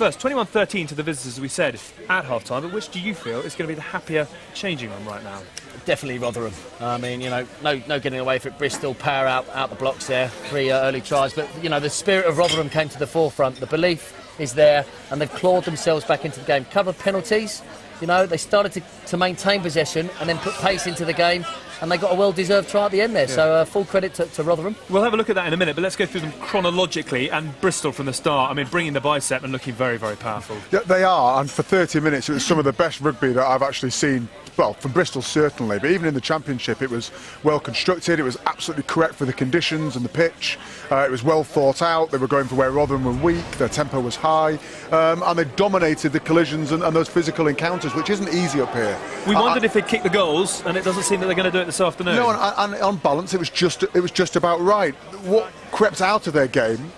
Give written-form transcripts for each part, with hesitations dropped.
First, 21-13 to the visitors, as we said, at half-time, but which do you feel is going to be the happier changing room right now? Definitely Rotherham. I mean, no getting away from it. Bristol power out the blocks there, 3 early tries, but the spirit of Rotherham came to the forefront. The belief is there, and they've clawed themselves back into the game. Couple of penalties, they started to maintain possession and then put pace into the game, and they got a well-deserved try at the end there. Yeah. So full credit to Rotherham. We'll have a look at that in a minute, but let's go through them chronologically. And Bristol from the start, I mean, bringing the bicep and looking very, very powerful. Yeah, they are, and for 30 minutes it was some of the best rugby that I've actually seen. Well, from Bristol certainly, but even in the Championship it was well constructed, it was absolutely correct for the conditions and the pitch, it was well thought out, they were going for where Rotherham were weak, their tempo was high, and they dominated the collisions and those physical encounters, which isn't easy up here. We wondered if they'd kick the goals, and it doesn't seem that they're going to do it this afternoon. No, and on balance it was just about right. What crept out of their game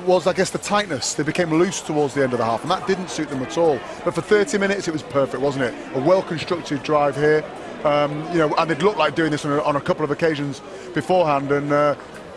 was, I guess, the tightness. They became loose towards the end of the half, and that didn't suit them at all. But for 30 minutes, it was perfect, wasn't it? A well-constructed drive here, and they'd looked like doing this on a couple of occasions beforehand, and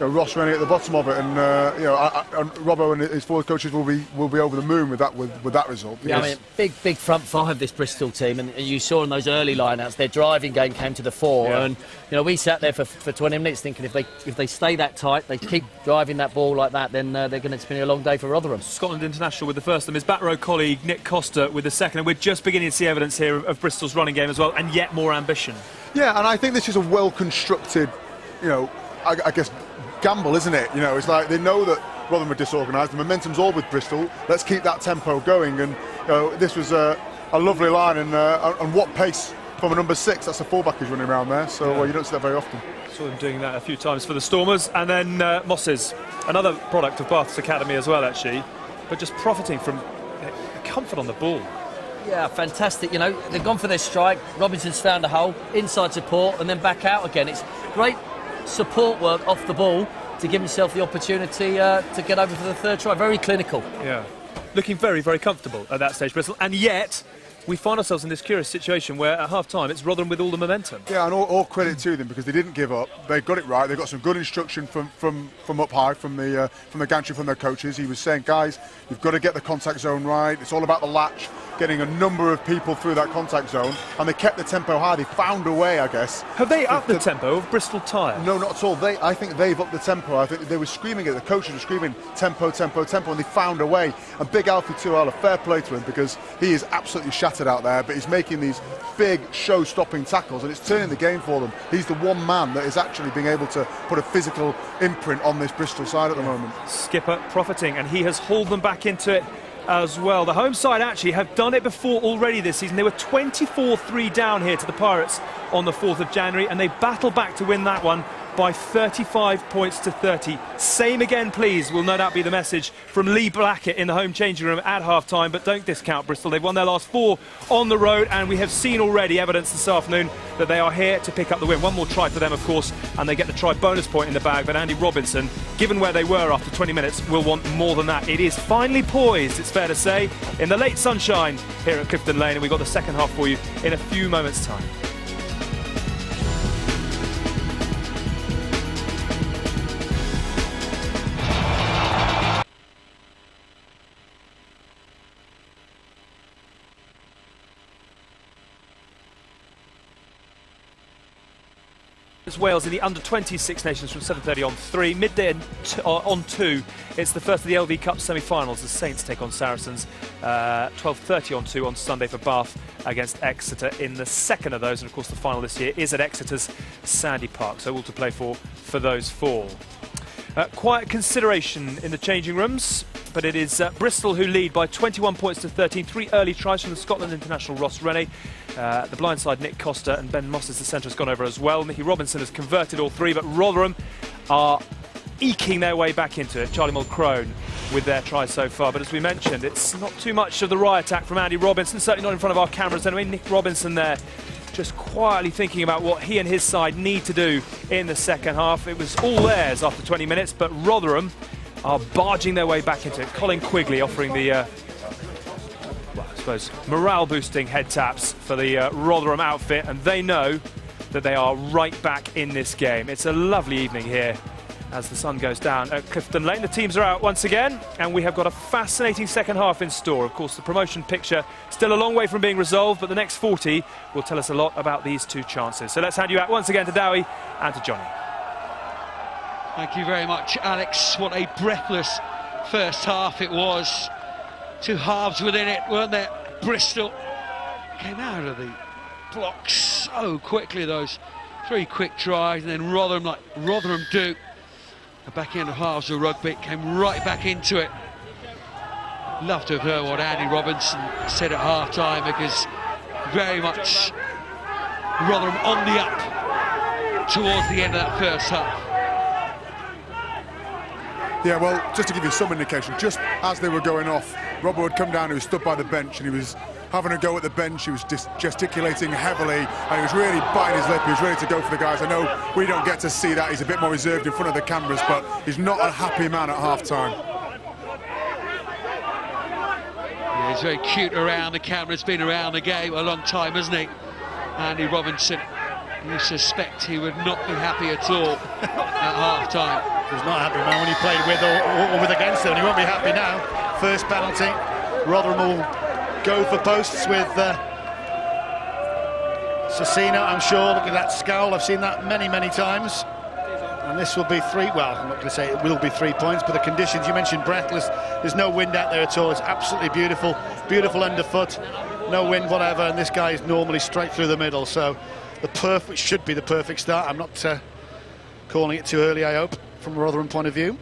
Ross Rennie at the bottom of it, and and Robbo and his forward coaches will be over the moon with that result. Yeah, I mean, big front five, this Bristol team, and you saw in those early lineouts their driving game came to the fore, and we sat there for 20 minutes thinking if they stay that tight, they keep driving that ball like that, then they're going to be a long day for Rotherham. Scotland International with the first, and his back row colleague Nick Costa with the second, and we're just beginning to see evidence here of Bristol's running game as well, and yet more ambition. Yeah, and I think this is a well constructed, I guess, gamble, isn't it? It's like they know that Rotherham are disorganised, the momentum's all with Bristol, let's keep that tempo going, and this was a lovely line, and what pace from a number 6, that's a fullback who's running around there, so you don't see that very often. Saw him doing that a few times for the Stormers, and then Mosses, another product of Bath's Academy as well actually, but just profiting from comfort on the ball. Yeah, fantastic. They've gone for their strike, Robinson's found a hole, inside support, and then back out again. It's great support work off the ball to give himself the opportunity to get over for the third try. Very clinical. Yeah, looking very, very comfortable at that stage, Bristol, and yet we find ourselves in this curious situation where at half-time it's Rotherham with all the momentum. Yeah, and all credit to them because they didn't give up. They got it right. They got some good instruction from up high, from the gantry, from their coaches. He was saying, guys, you've got to get the contact zone right. It's all about the latch, getting a number of people through that contact zone, and they kept the tempo high. They found a way, I guess. Have they upped the tempo of Bristol tired? No, not at all. I think they've upped the tempo. I think they were screaming it. The coaches were screaming tempo, tempo, tempo, and they found a way. And big Alfie Tuala, fair play to him because he is absolutely shattered out there, but he's making these big show-stopping tackles, and it's turning the game for them. He's the one man that is actually being able to put a physical imprint on this Bristol side at the moment. Skipper profiting, and he has hauled them back into it as well. The home side actually have done it before already this season. They were 24-3 down here to the Pirates on the 4th of January, and they battled back to win that one by 35 points to 30. Same again, please, will no doubt be the message from Lee Blackett in the home changing room at half-time, but don't discount Bristol. They've won their last 4 on the road, and we have seen already evidence this afternoon that they are here to pick up the win. One more try for them, of course, and they get the try bonus point in the bag, but Andy Robinson, given where they were after 20 minutes, will want more than that. It is finally poised, it's fair to say, in the late sunshine here at Clifton Lane, and we've got the second half for you in a few moments' time. It's Wales in the under-20 Six Nations from 7:30 on 3, midday on 2. It's the first of the LV Cup semi-finals. The Saints take on Saracens. 12:30 on 2 on Sunday for Bath against Exeter in the second of those. And of course the final this year is at Exeter's Sandy Park. So all to play for those 4. Quiet consideration in the changing rooms, but it is Bristol who lead by 21 points to 13. 3 early tries from the Scotland international Ross Rennie. The blindside Nick Costa, and Ben Moss as the centre has gone over as well. Mickey Robinson has converted all 3, but Rotherham are eking their way back into it. Charlie Mulcrone with their tries so far, but as we mentioned, it's not too much of the riot act from Andy Robinson, certainly not in front of our cameras anyway. Nick Robinson there just quietly thinking about what he and his side need to do in the second half. It was all theirs after 20 minutes, but Rotherham are barging their way back into it. Colin Quigley offering the, well, I suppose, morale-boosting head taps for the Rotherham outfit, and they know that they are right back in this game. It's a lovely evening here as the sun goes down at Clifton Lane. The teams are out once again, and we have got a fascinating second half in store. Of course, the promotion picture still a long way from being resolved, but the next 40 will tell us a lot about these two chances. So let's hand you out once again to Dowie and to Johnny. Thank you very much, Alex. What a breathless first half it was. Two halves within it, weren't there? Bristol came out of the blocks so quickly, those three quick tries, and then Rotherham, like Rotherham do, the back end of halves of rugby, came right back into it. Love to have heard what Andy Robinson said at half-time, because very much Rotherham on the up towards the end of that first half. Yeah, well, just to give you some indication, just as they were going off, Robert would come down, he was stood by the bench, and he was having a go at the bench. He was gesticulating heavily, and he was really biting his lip. He was ready to go for the guys. I know we don't get to see that. He's a bit more reserved in front of the cameras, but he's not a happy man at half-time. Yeah, he's very cute around the camera. He's been around the game a long time, hasn't he? Andy Robinson, you suspect he would not be happy at all at half-time. He's not happy, man, when he played with or with against them. He won't be happy now. First penalty. Rotherham will go for posts with Cecina, I'm sure. Look at that scowl. I've seen that many, many times. And this will be three. Well, I'm not going to say it will be 3 points, but the conditions, you mentioned breathless. There's no wind out there at all. It's absolutely beautiful. Beautiful underfoot. No wind, whatever. And this guy is normally straight through the middle. So should be the perfect start. I'm not calling it too early, I hope, from a Rotherham point of view.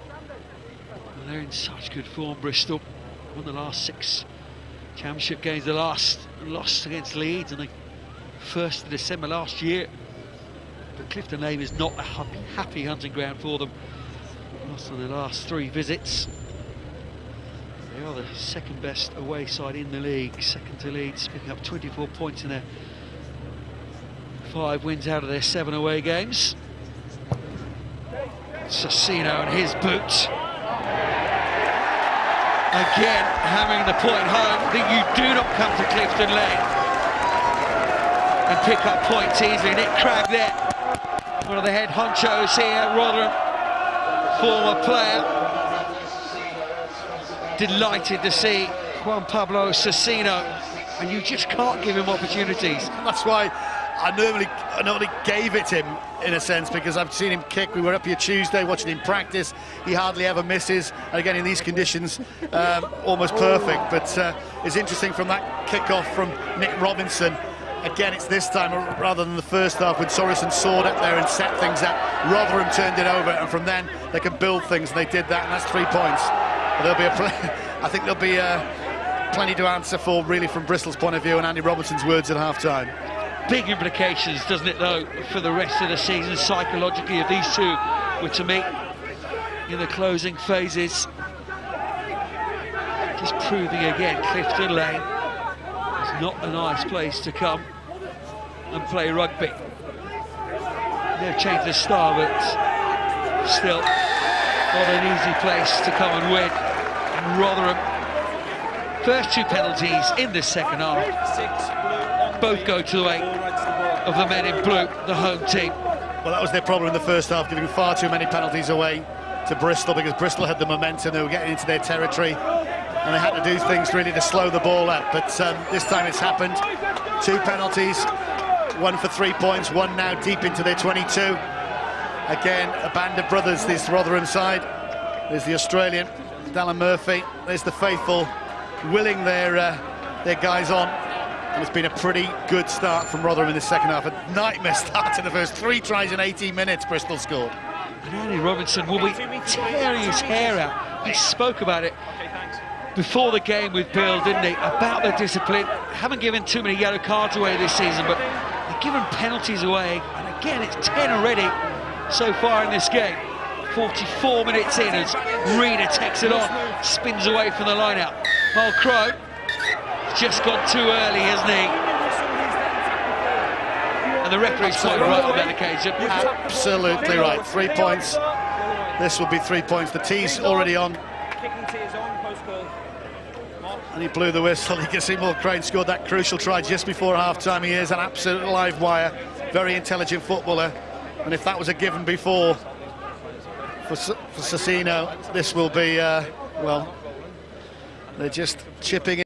Well, they're in such good form, Bristol. Won the last 6 championship games, the last lost against Leeds on the 1st of December last year. But Clifton Lane is not a happy hunting ground for them. Lost on their last 3 visits. They are the second best away side in the league, second to Leeds, picking up 24 points in their 5 wins out of their 7 away games. Cecino and his boot. Again, hammering the point home that you do not come to Clifton Lane and pick up points easily. Nick Cragg there, one of the head honchos here, Rotherham, former player. Delighted to see Juan Pablo Cecino, and you just can't give him opportunities. That's why I normally gave it him, in a sense, because I've seen him kick. We were up here Tuesday watching him practice. He hardly ever misses, and again in these conditions, almost perfect. But it's interesting from that kick-off from Nick Robinson. Again, it's this time rather than the first half when Sorensen soared up there and set things up. Rotherham turned it over, and from then they can build things, and they did that, and that's 3 points. There'll be I think there'll be plenty to answer for, really, from Bristol's point of view, and Andy Robinson's words at half-time. Big implications, doesn't it, though, for the rest of the season, psychologically, if these two were to meet in the closing phases. Just proving again, Clifton Lane is not a nice place to come and play rugby. They've changed their style, but still not an easy place to come and win. And Rotherham, first 2 penalties in this second half, both go to the way of the men in blue, the home team. Well, that was their problem in the first half, giving far too many penalties away to Bristol, because Bristol had the momentum. They were getting into their territory, and they had to do things really to slow the ball up. But this time it's happened. 2 penalties, 1 for 3 points, 1 now deep into their 22. Again, a band of brothers, this Rotherham side. There's the Australian, Dallin Murphy. There's the faithful, willing their guys on. And it's been a pretty good start from Rotherham in the second half. A nightmare start to the first 3 tries in 18 minutes, Bristol scored. And Andy Robinson will be tearing his hair out. He spoke about it before the game with Bill, didn't he? About the discipline. Haven't given too many yellow cards away this season, but they've given penalties away. And again, it's 10 already so far in this game. 44 minutes in as Reader takes it on, spins away from the line-out. Mal Crow just gone too early, hasn't he? And the referee's quite right on that occasion. Absolutely right. 3 points. This will be 3 points. The tee's already on. And he blew the whistle. You can see Mal Crane scored that crucial try just before half-time. He is an absolute live wire. Very intelligent footballer. And if that was a given before for Cecchino, this will be, well, they're just chipping in.